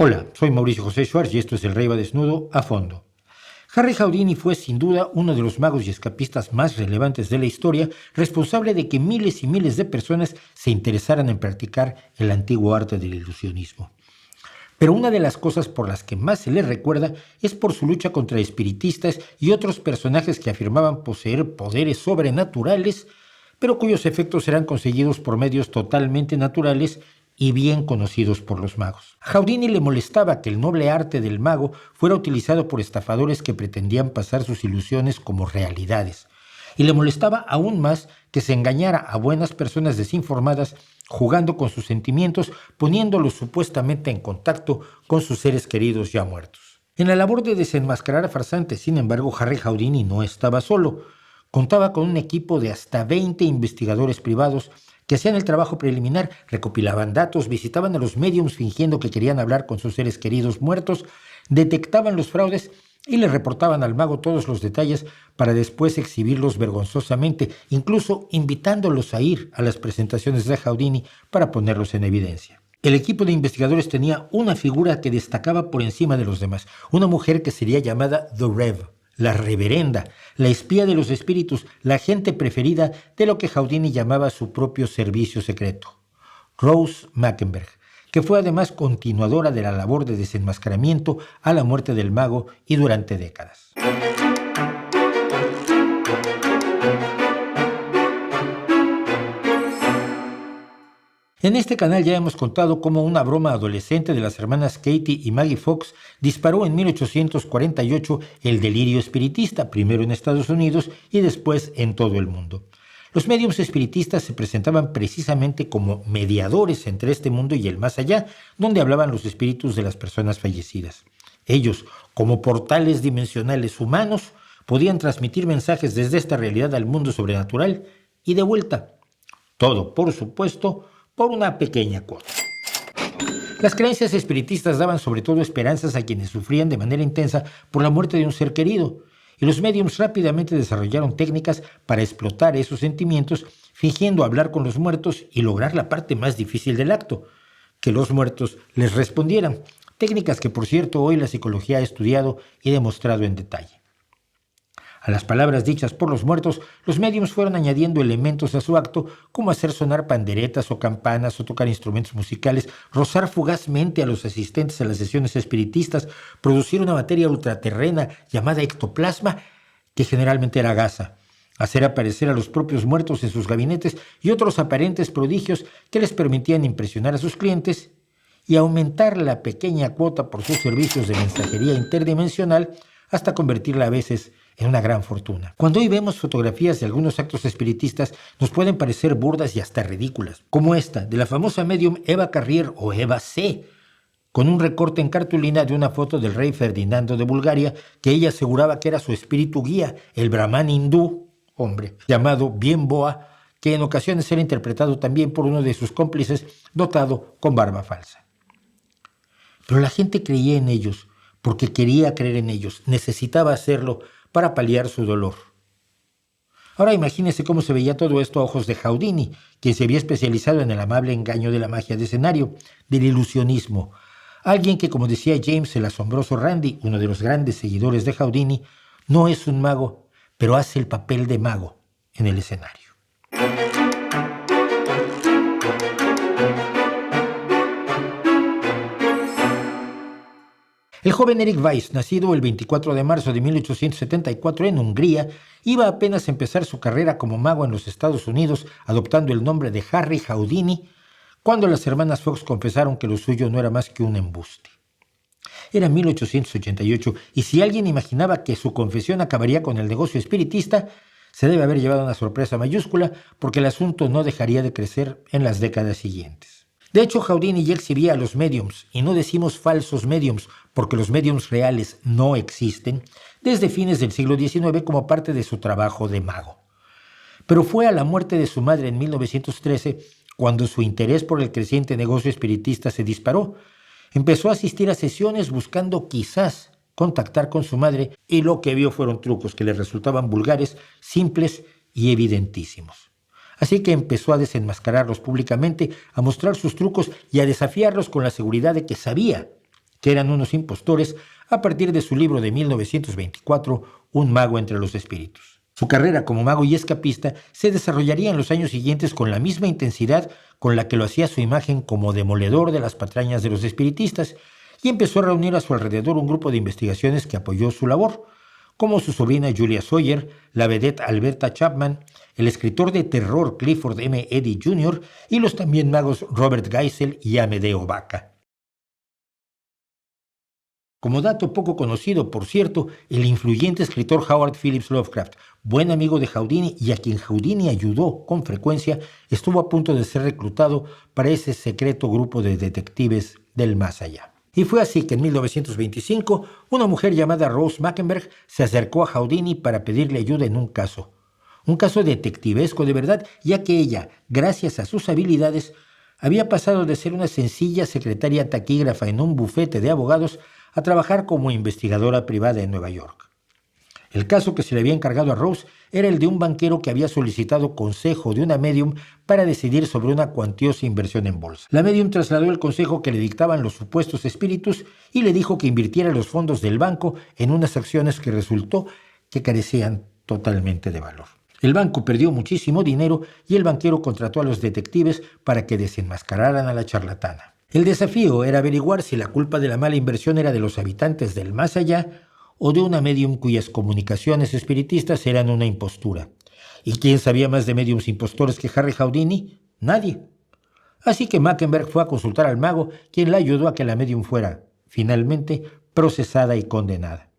Hola, soy Mauricio José Schwartz y esto es El Rey va desnudo a fondo. Harry Houdini fue sin duda uno de los magos y escapistas más relevantes de la historia, responsable de que miles y miles de personas se interesaran en practicar el antiguo arte del ilusionismo. Pero una de las cosas por las que más se le recuerda es por su lucha contra espiritistas y otros personajes que afirmaban poseer poderes sobrenaturales, pero cuyos efectos eran conseguidos por medios totalmente naturales y bien conocidos por los magos. A Houdini le molestaba que el noble arte del mago fuera utilizado por estafadores que pretendían pasar sus ilusiones como realidades. Y le molestaba aún más que se engañara a buenas personas desinformadas jugando con sus sentimientos, poniéndolos supuestamente en contacto con sus seres queridos ya muertos. En la labor de desenmascarar a farsantes, sin embargo, Harry Houdini no estaba solo. Contaba con un equipo de hasta 20 investigadores privados que hacían el trabajo preliminar, recopilaban datos, visitaban a los médiums fingiendo que querían hablar con sus seres queridos muertos, detectaban los fraudes y le reportaban al mago todos los detalles para después exhibirlos vergonzosamente, incluso invitándolos a ir a las presentaciones de Houdini para ponerlos en evidencia. El equipo de investigadores tenía una figura que destacaba por encima de los demás, una mujer que sería llamada The Rev, la reverenda, la espía de los espíritus, la agente preferida de lo que Houdini llamaba su propio servicio secreto, Rose Mackenberg, que fue además continuadora de la labor de desenmascaramiento a la muerte del mago y durante décadas. En este canal ya hemos contado cómo una broma adolescente de las hermanas Katie y Maggie Fox disparó en 1848 el delirio espiritista, primero en Estados Unidos y después en todo el mundo. Los médiums espiritistas se presentaban precisamente como mediadores entre este mundo y el más allá, donde hablaban los espíritus de las personas fallecidas. Ellos, como portales dimensionales humanos, podían transmitir mensajes desde esta realidad al mundo sobrenatural y de vuelta. Todo, por supuesto, por una pequeña cuota. Las creencias espiritistas daban sobre todo esperanzas a quienes sufrían de manera intensa por la muerte de un ser querido, y los médiums rápidamente desarrollaron técnicas para explotar esos sentimientos, fingiendo hablar con los muertos y lograr la parte más difícil del acto, que los muertos les respondieran, técnicas que por cierto hoy la psicología ha estudiado y demostrado en detalle. A las palabras dichas por los muertos, los médiums fueron añadiendo elementos a su acto, como hacer sonar panderetas o campanas o tocar instrumentos musicales, rozar fugazmente a los asistentes a las sesiones espiritistas, producir una materia ultraterrena llamada ectoplasma, que generalmente era gasa, hacer aparecer a los propios muertos en sus gabinetes y otros aparentes prodigios que les permitían impresionar a sus clientes y aumentar la pequeña cuota por sus servicios de mensajería interdimensional hasta convertirla a veces en una gran fortuna. Cuando hoy vemos fotografías de algunos actos espiritistas, nos pueden parecer burdas y hasta ridículas, como esta de la famosa medium Eva Carrier o Eva C., con un recorte en cartulina de una foto del rey Ferdinando de Bulgaria, que ella aseguraba que era su espíritu guía, el brahman hindú, hombre, llamado Bien Boa, que en ocasiones era interpretado también por uno de sus cómplices, dotado con barba falsa. Pero la gente creía en ellos, porque quería creer en ellos, necesitaba hacerlo para paliar su dolor. Ahora imagínese cómo se veía todo esto a ojos de Houdini, quien se había especializado en el amable engaño de la magia de escenario, del ilusionismo. Alguien que, como decía James, el asombroso Randi, uno de los grandes seguidores de Houdini, no es un mago, pero hace el papel de mago en el escenario. El joven Eric Weiss, nacido el 24 de marzo de 1874 en Hungría, iba apenas a empezar su carrera como mago en los Estados Unidos, adoptando el nombre de Harry Houdini, cuando las hermanas Fox confesaron que lo suyo no era más que un embuste. Era 1888, y si alguien imaginaba que su confesión acabaría con el negocio espiritista, se debe haber llevado una sorpresa mayúscula, porque el asunto no dejaría de crecer en las décadas siguientes. De hecho, Houdini ya exhibía a los médiums, y no decimos falsos médiums, porque los médiums reales no existen, desde fines del siglo XIX como parte de su trabajo de mago. Pero fue a la muerte de su madre en 1913 cuando su interés por el creciente negocio espiritista se disparó. Empezó a asistir a sesiones buscando quizás contactar con su madre, y lo que vio fueron trucos que le resultaban vulgares, simples y evidentísimos. Así que empezó a desenmascararlos públicamente, a mostrar sus trucos y a desafiarlos con la seguridad de que sabía que eran unos impostores, a partir de su libro de 1924, Un mago entre los espíritus. Su carrera como mago y escapista se desarrollaría en los años siguientes con la misma intensidad con la que lo hacía su imagen como demoledor de las patrañas de los espiritistas, y empezó a reunir a su alrededor un grupo de investigaciones que apoyó su labor, como su sobrina Julia Sawyer, la vedette Alberta Chapman, el escritor de terror Clifford M. Eddy Jr. y los también magos Robert Geisel y Amedeo Baca. Como dato poco conocido, por cierto, el influyente escritor Howard Phillips Lovecraft, buen amigo de Houdini y a quien Houdini ayudó con frecuencia, estuvo a punto de ser reclutado para ese secreto grupo de detectives del más allá. Y fue así que en 1925, una mujer llamada Rose Mackenberg se acercó a Houdini para pedirle ayuda en un caso detectivesco de verdad, ya que ella, gracias a sus habilidades, había pasado de ser una sencilla secretaria taquígrafa en un bufete de abogados a trabajar como investigadora privada en Nueva York. El caso que se le había encargado a Rose era el de un banquero que había solicitado consejo de una médium para decidir sobre una cuantiosa inversión en bolsa. La médium trasladó el consejo que le dictaban los supuestos espíritus y le dijo que invirtiera los fondos del banco en unas acciones que resultó que carecían totalmente de valor. El banco perdió muchísimo dinero y el banquero contrató a los detectives para que desenmascararan a la charlatana. El desafío era averiguar si la culpa de la mala inversión era de los habitantes del más allá o de una médium cuyas comunicaciones espiritistas eran una impostura. ¿Y quién sabía más de médiums impostores que Harry Houdini? Nadie. Así que Mackenberg fue a consultar al mago, quien la ayudó a que la médium fuera, finalmente, procesada y condenada.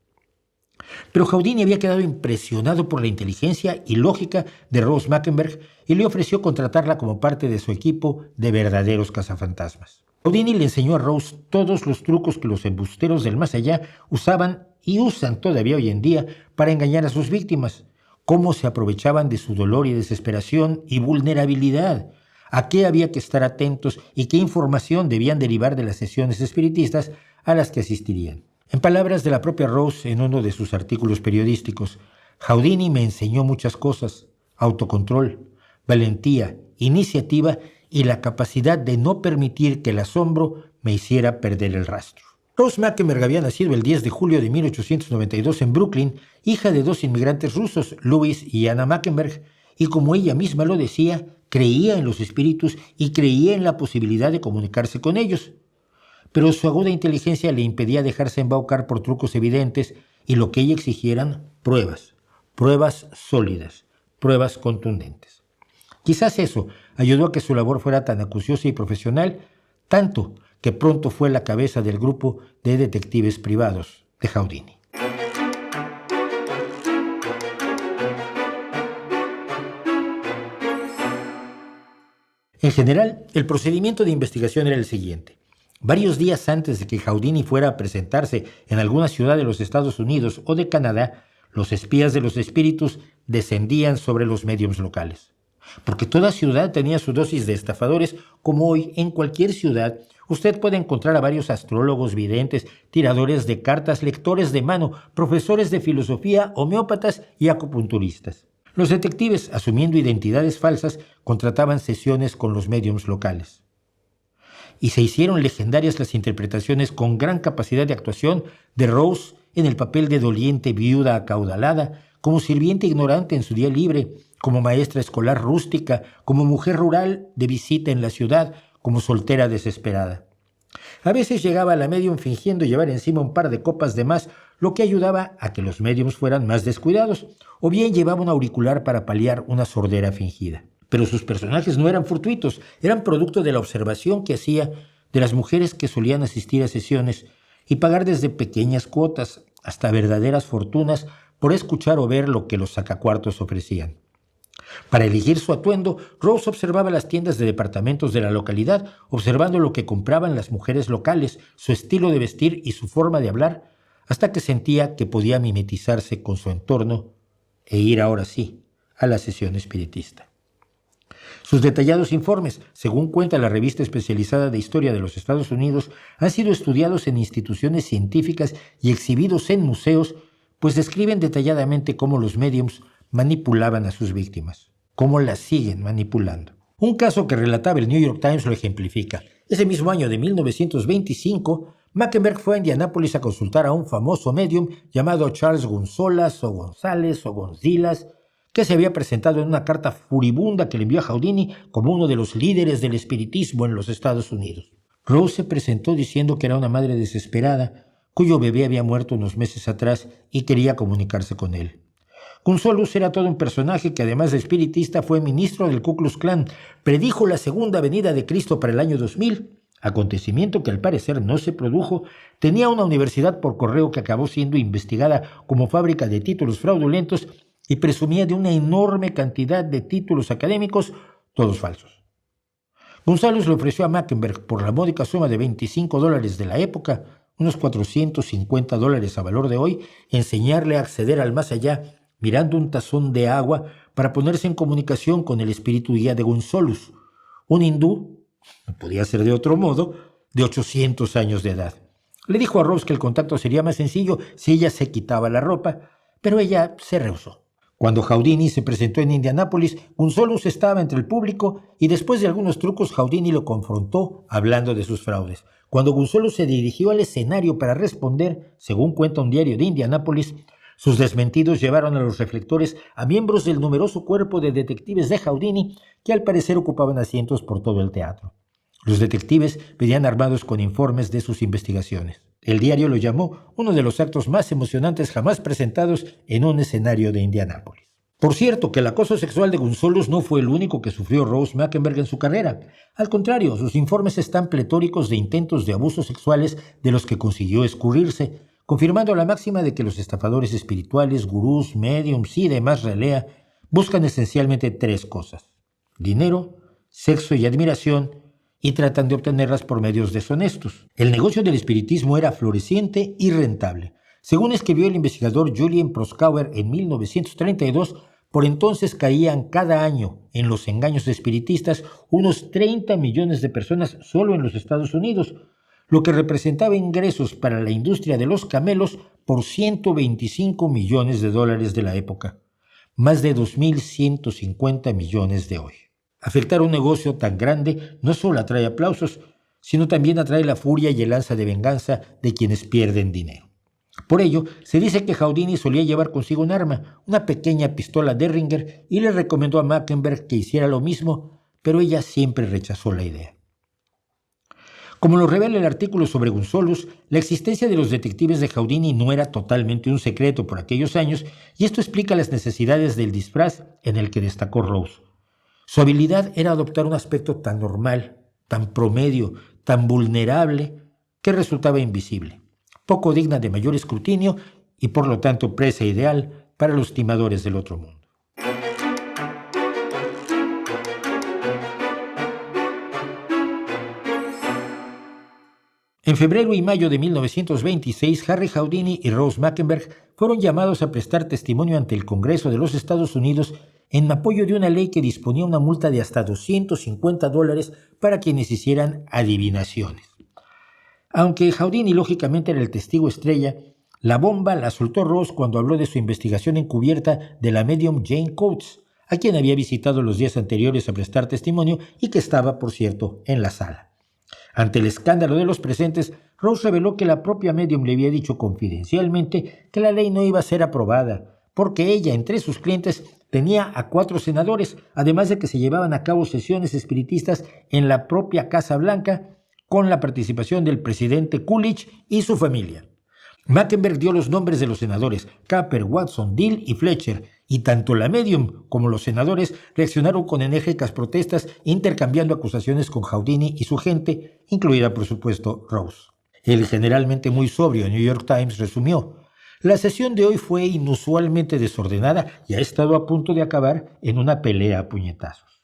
Pero Houdini había quedado impresionado por la inteligencia y lógica de Rose Mackenberg y le ofreció contratarla como parte de su equipo de verdaderos cazafantasmas. Houdini le enseñó a Rose todos los trucos que los embusteros del más allá usaban y usan todavía hoy en día para engañar a sus víctimas, cómo se aprovechaban de su dolor y desesperación y vulnerabilidad, a qué había que estar atentos y qué información debían derivar de las sesiones espiritistas a las que asistirían. En palabras de la propia Rose en uno de sus artículos periodísticos, Houdini me enseñó muchas cosas: autocontrol, valentía, iniciativa y la capacidad de no permitir que el asombro me hiciera perder el rastro. Rose Mackenberg había nacido el 10 de julio de 1892 en Brooklyn, hija de dos inmigrantes rusos, Louis y Anna Mackenberg, y como ella misma lo decía, creía en los espíritus y creía en la posibilidad de comunicarse con ellos. Pero su aguda inteligencia le impedía dejarse embaucar por trucos evidentes y lo que ella exigieran pruebas sólidas, pruebas contundentes. Quizás eso ayudó a que su labor fuera tan acuciosa y profesional, tanto que pronto fue la cabeza del grupo de detectives privados de Houdini. En general, el procedimiento de investigación era el siguiente. Varios días antes de que Houdini fuera a presentarse en alguna ciudad de los Estados Unidos o de Canadá, los espías de los espíritus descendían sobre los médiums locales. Porque toda ciudad tenía su dosis de estafadores, como hoy en cualquier ciudad usted puede encontrar a varios astrólogos, videntes, tiradores de cartas, lectores de mano, profesores de filosofía, homeópatas y acupunturistas. Los detectives, asumiendo identidades falsas, contrataban sesiones con los médiums locales. Y se hicieron legendarias las interpretaciones con gran capacidad de actuación de Rose en el papel de doliente viuda acaudalada, como sirviente ignorante en su día libre, como maestra escolar rústica, como mujer rural de visita en la ciudad, como soltera desesperada. A veces llegaba la médium fingiendo llevar encima un par de copas de más, lo que ayudaba a que los médiums fueran más descuidados, o bien llevaba un auricular para paliar una sordera fingida. Pero sus personajes no eran fortuitos, eran producto de la observación que hacía de las mujeres que solían asistir a sesiones y pagar desde pequeñas cuotas hasta verdaderas fortunas por escuchar o ver lo que los sacacuartos ofrecían. Para elegir su atuendo, Rose observaba las tiendas de departamentos de la localidad, observando lo que compraban las mujeres locales, su estilo de vestir y su forma de hablar, hasta que sentía que podía mimetizarse con su entorno e ir ahora sí a la sesión espiritista. Sus detallados informes, según cuenta la revista especializada de Historia de los Estados Unidos, han sido estudiados en instituciones científicas y exhibidos en museos, pues describen detalladamente cómo los médiums manipulaban a sus víctimas, cómo las siguen manipulando. Un caso que relataba el New York Times lo ejemplifica. Ese mismo año de 1925, Mackenberg fue a Indianápolis a consultar a un famoso medium llamado Charles González o González o Gonzilas, que se había presentado en una carta furibunda que le envió a Houdini como uno de los líderes del espiritismo en los Estados Unidos. Rose se presentó diciendo que era una madre desesperada, cuyo bebé había muerto unos meses atrás y quería comunicarse con él. González era todo un personaje que, además de espiritista, fue ministro del Ku Klux Klan, predijo la segunda venida de Cristo para el año 2000, acontecimiento que al parecer no se produjo, tenía una universidad por correo que acabó siendo investigada como fábrica de títulos fraudulentos y presumía de una enorme cantidad de títulos académicos, todos falsos. González le ofreció a Mackenberg por la módica suma de $25 de la época, unos $450 a valor de hoy, enseñarle a acceder al más allá mirando un tazón de agua para ponerse en comunicación con el espíritu guía de González, un hindú, no podía ser de otro modo, de 800 años de edad. Le dijo a Rose que el contacto sería más sencillo si ella se quitaba la ropa, pero ella se rehusó. Cuando Houdini se presentó en Indianápolis, González estaba entre el público y después de algunos trucos Houdini lo confrontó hablando de sus fraudes. Cuando González se dirigió al escenario para responder, según cuenta un diario de Indianápolis, sus desmentidos llevaron a los reflectores a miembros del numeroso cuerpo de detectives de Houdini que al parecer ocupaban asientos por todo el teatro. Los detectives venían armados con informes de sus investigaciones. El diario lo llamó uno de los actos más emocionantes jamás presentados en un escenario de Indianápolis. Por cierto, que el acoso sexual de González no fue el único que sufrió Rose Mackenberg en su carrera. Al contrario, sus informes están pletóricos de intentos de abusos sexuales de los que consiguió escurrirse, confirmando la máxima de que los estafadores espirituales, gurús, médiums y demás ralea buscan esencialmente tres cosas: dinero, sexo y admiración, y tratan de obtenerlas por medios deshonestos. El negocio del espiritismo era floreciente y rentable. Según escribió el investigador Julian Proskauer en 1932, por entonces caían cada año en los engaños espiritistas unos 30 millones de personas solo en los Estados Unidos, lo que representaba ingresos para la industria de los camelos por $125 millones de la época, más de 2.150 millones de hoy. Afectar un negocio tan grande no solo atrae aplausos, sino también atrae la furia y el ansia de venganza de quienes pierden dinero. Por ello, se dice que Houdini solía llevar consigo un arma, una pequeña pistola Derringer, y le recomendó a Mackenberg que hiciera lo mismo, pero ella siempre rechazó la idea. Como lo revela el artículo sobre González, la existencia de los detectives de Houdini no era totalmente un secreto por aquellos años, y esto explica las necesidades del disfraz en el que destacó Rose. Su habilidad era adoptar un aspecto tan normal, tan promedio, tan vulnerable, que resultaba invisible, poco digna de mayor escrutinio y por lo tanto presa ideal para los timadores del otro mundo. En febrero y mayo de 1926, Harry Houdini y Rose Mackenberg fueron llamados a prestar testimonio ante el Congreso de los Estados Unidos en apoyo de una ley que disponía una multa de hasta $250 para quienes hicieran adivinaciones. Aunque Houdini lógicamente era el testigo estrella, la bomba la soltó Rose cuando habló de su investigación encubierta de la medium Jane Coates, a quien había visitado los días anteriores a prestar testimonio y que estaba, por cierto, en la sala. Ante el escándalo de los presentes, Rose reveló que la propia medium le había dicho confidencialmente que la ley no iba a ser aprobada, porque ella, entre sus clientes, tenía a 4 senadores, además de que se llevaban a cabo sesiones espiritistas en la propia Casa Blanca, con la participación del presidente Coolidge y su familia. Mackenberg dio los nombres de los senadores Capper, Watson, Deal y Fletcher, y tanto la medium como los senadores reaccionaron con enérgicas protestas, intercambiando acusaciones con Houdini y su gente, incluida por supuesto Rose. El generalmente muy sobrio New York Times resumió: la sesión de hoy fue inusualmente desordenada y ha estado a punto de acabar en una pelea a puñetazos.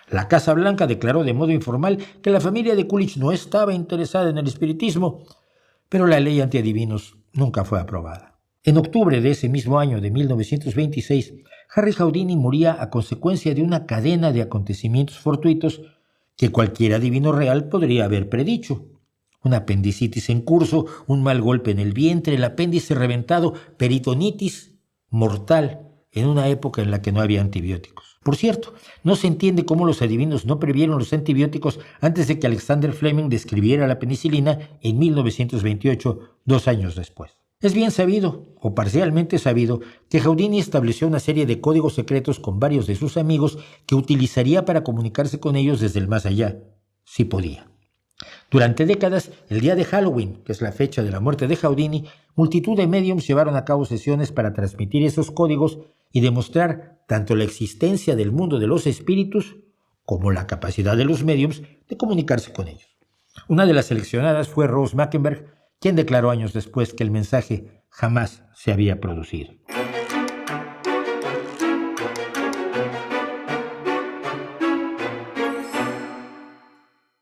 La Casa Blanca declaró de modo informal que la familia de Coolidge no estaba interesada en el espiritismo, pero la ley antiadivinos nunca fue aprobada. En octubre de ese mismo año de 1926, Harry Houdini moría a consecuencia de una cadena de acontecimientos fortuitos que cualquier adivino real podría haber predicho. Una apendicitis en curso, un mal golpe en el vientre, el apéndice reventado, peritonitis mortal, en una época en la que no había antibióticos. Por cierto, no se entiende cómo los adivinos no previeron los antibióticos antes de que Alexander Fleming describiera la penicilina en 1928, 2 años después. Es bien sabido, o parcialmente sabido, que Houdini estableció una serie de códigos secretos con varios de sus amigos que utilizaría para comunicarse con ellos desde el más allá, si podía. Durante décadas, el día de Halloween, que es la fecha de la muerte de Houdini, multitud de médiums llevaron a cabo sesiones para transmitir esos códigos y demostrar tanto la existencia del mundo de los espíritus como la capacidad de los médiums de comunicarse con ellos. Una de las seleccionadas fue Rose Mackenberg, quien declaró años después que el mensaje jamás se había producido.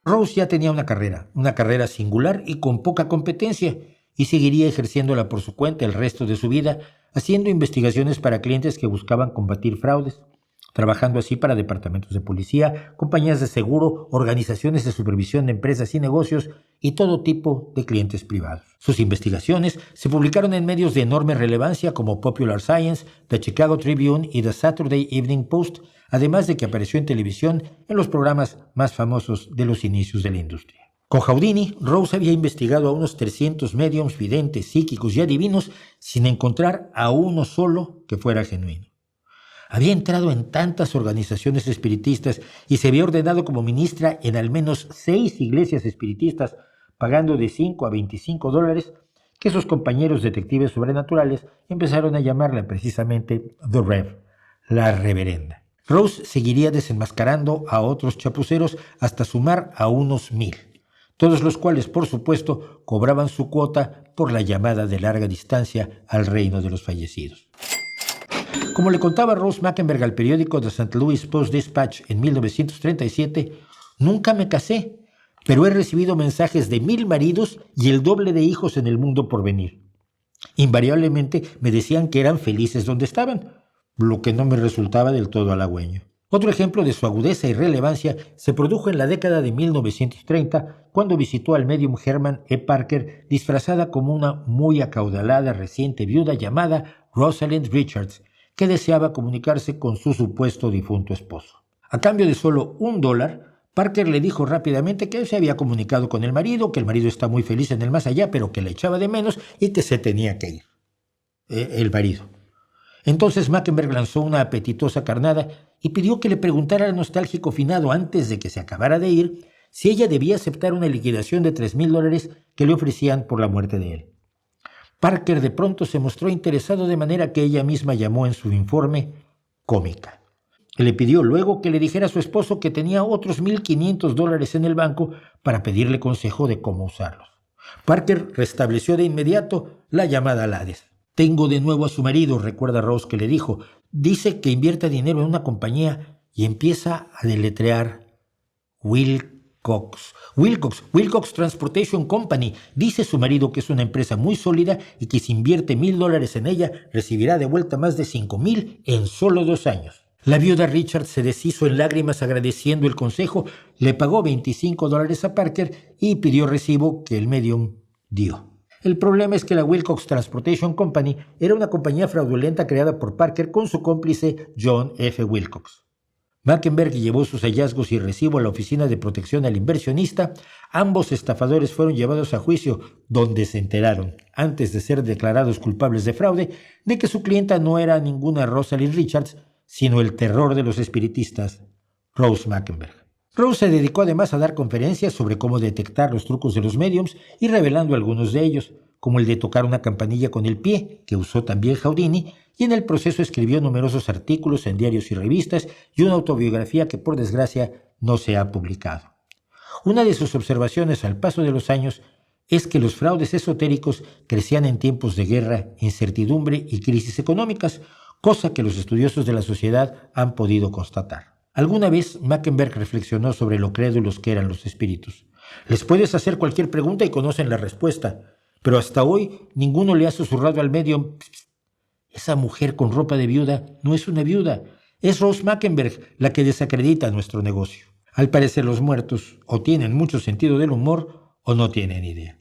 Rose ya tenía una carrera singular y con poca competencia, y seguiría ejerciéndola por su cuenta el resto de su vida, haciendo investigaciones para clientes que buscaban combatir fraudes, trabajando así para departamentos de policía, compañías de seguro, organizaciones de supervisión de empresas y negocios y todo tipo de clientes privados. Sus investigaciones se publicaron en medios de enorme relevancia como Popular Science, The Chicago Tribune y The Saturday Evening Post, además de que apareció en televisión en los programas más famosos de los inicios de la industria. Con Houdini, Rose había investigado a unos 300 médiums, videntes, psíquicos y adivinos sin encontrar a uno solo que fuera genuino. Había entrado en tantas organizaciones espiritistas y se había ordenado como ministra en al menos 6 iglesias espiritistas, pagando de $5 a $25, que sus compañeros detectives sobrenaturales empezaron a llamarla precisamente The Rev, la reverenda. Rose seguiría desenmascarando a otros chapuceros hasta sumar a unos 1000, todos los cuales, por supuesto, cobraban su cuota por la llamada de larga distancia al reino de los fallecidos. Como le contaba Rose Mackenberg al periódico The St. Louis Post-Dispatch en 1937, nunca me casé, pero he recibido mensajes de 1000 maridos y el doble de hijos en el mundo por venir. Invariablemente me decían que eran felices donde estaban, lo que no me resultaba del todo halagüeño. Otro ejemplo de su agudeza y relevancia se produjo en la década de 1930, cuando visitó al medium Herman E. Parker disfrazada como una muy acaudalada reciente viuda llamada Rosalind Richards, que deseaba comunicarse con su supuesto difunto esposo. A cambio de solo $1, Parker le dijo rápidamente que se había comunicado con el marido, que el marido está muy feliz en el más allá, pero que le echaba de menos y que se tenía que ir. El marido. Entonces Mackenberg lanzó una apetitosa carnada y pidió que le preguntara al nostálgico finado antes de que se acabara de ir si ella debía aceptar una liquidación de $3000 que le ofrecían por la muerte de él. Parker de pronto se mostró interesado de manera que ella misma llamó en su informe cómica. Le pidió luego que le dijera a su esposo que tenía otros $1500 en el banco para pedirle consejo de cómo usarlos. Parker restableció de inmediato la llamada al Hades. Tengo de nuevo a su marido, recuerda Rose que le dijo. Dice que invierte dinero en una compañía y empieza a deletrear Wilcox Transportation Company. Dice su marido que es una empresa muy sólida y que si invierte $1000 en ella recibirá de vuelta más de 5000 en solo 2 años. La viuda Richard se deshizo en lágrimas agradeciendo el consejo, le pagó $25 a Parker y pidió recibo que el medium dio. El problema es que la Wilcox Transportation Company era una compañía fraudulenta creada por Parker con su cómplice John F. Wilcox. Mackenberg llevó sus hallazgos y recibo a la Oficina de Protección al Inversionista. Ambos estafadores fueron llevados a juicio, donde se enteraron, antes de ser declarados culpables de fraude, de que su clienta no era ninguna Rosalind Richards, sino el terror de los espiritistas, Rose Mackenberg. Rose se dedicó además a dar conferencias sobre cómo detectar los trucos de los médiums y revelando algunos de ellos, como el de tocar una campanilla con el pie, que usó también Houdini, y en el proceso escribió numerosos artículos en diarios y revistas y una autobiografía que por desgracia no se ha publicado. Una de sus observaciones al paso de los años es que los fraudes esotéricos crecían en tiempos de guerra, incertidumbre y crisis económicas, cosa que los estudiosos de la sociedad han podido constatar. Alguna vez Mackenberg reflexionó sobre lo crédulos que eran los espíritus. Les puedes hacer cualquier pregunta y conocen la respuesta, pero hasta hoy ninguno le ha susurrado al medium: esa mujer con ropa de viuda no es una viuda, es Rose Mackenberg la que desacredita nuestro negocio. Al parecer los muertos o tienen mucho sentido del humor o no tienen idea.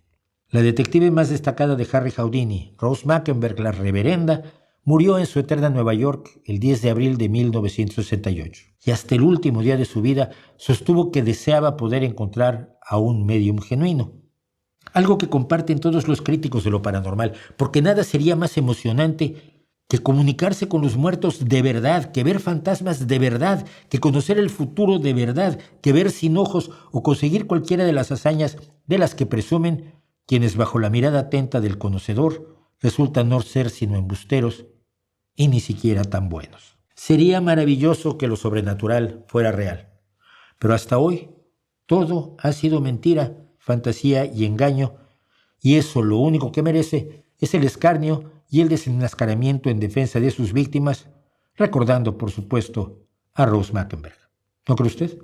La detective más destacada de Harry Houdini, Rose Mackenberg, la reverenda, murió en su eterna Nueva York el 10 de abril de 1968. Y hasta el último día de su vida sostuvo que deseaba poder encontrar a un médium genuino. Algo que comparten todos los críticos de lo paranormal, porque nada sería más emocionante que comunicarse con los muertos de verdad, que ver fantasmas de verdad, que conocer el futuro de verdad, que ver sin ojos o conseguir cualquiera de las hazañas de las que presumen quienes bajo la mirada atenta del conocedor resultan no ser sino embusteros y ni siquiera tan buenos. Sería maravilloso que lo sobrenatural fuera real, pero hasta hoy todo ha sido mentira, fantasía y engaño, y eso lo único que merece es el escarnio y el desenmascaramiento en defensa de sus víctimas, recordando, por supuesto, a Rose Mackenberg. ¿No cree usted?